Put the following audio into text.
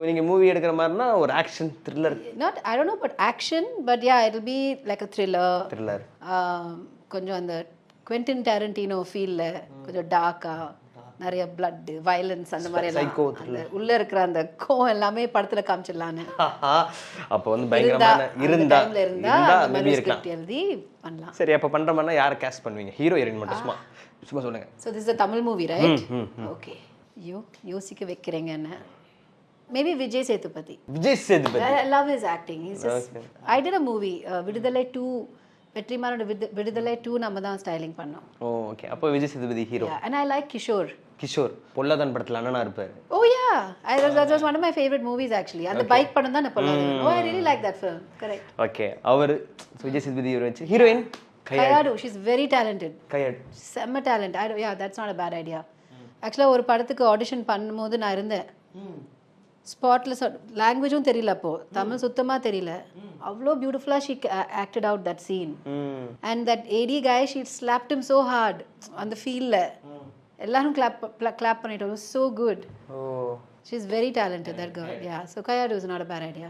நீங்க மூவி எடுக்கிற மாதிரினா ஒரு action thriller. Not I don't know but action but yeah it will be like a thriller. கொஞ்சம் அந்த குவென்டின் டாரண்டினோ ஃபீல்ல கொஞ்சம் டார்க்கா நிறைய பிளட் வயலன்ஸ் அந்த மாதிரி எல்லாம் உள்ள இருக்கிற அந்த கோவம் எல்லாமே படத்துல காமிச்சிடலான்னு. அப்போ வந்து பயங்கரமான இருந்தா மேபி இருக்கலாம் எழுதி பண்ணலாம். சரி, அப்ப பண்ற மாதிரினா யாரை கேஸ்ட் பண்ணுவீங்க? ஹீரோ ஹீரோயின் மட்டும் சும்மா சொல்லுங்க. So this is a Tamil movie right? Okay, யோசிக்க வைக்கிறீங்க என்ன. Maybe Vijay Sethupathi. I love his acting. He's just I did a movie விடுதலை 2 வெற்றிமாறனோட விடுதலை 2 நம்ம தான் ஸ்டைலிங் பண்ணோம். ஓகே, அப்போ Vijay Sethupathi hero. And I like Kishore Polladhan படத்துல அண்ணனா இருப்பாரு. Oh yeah, that was one of my favorite movies actually. அந்த பைக் படம் தான் Polladhan. Oh, I really like that film. Correct. Okay, அவர் Vijay Sethupathi heroine Kayadu. She's very talented. Kayadu செம்ம talent. Yeah, that's not a bad idea. ஆக்சுவலாக ஒரு படத்துக்கு ஆடிஷன் பண்ணும்போது நான் இருந்தேன். ஸ்பாட்ல லாங்குவேஜும் தெரியல, அப்போ தமிழ் சுத்தமா தெரியல. அவ்வளோ பியூட்டிஃபுல்லா she acted out that scene. And that AD guy she slapped him so hard அந்த ஃபீல்ல. எல்லாரும் கிளாப் பண்ணிட்டு. So good. She's very talented, that girl. Yeah, so Kayadu is not a bad idea.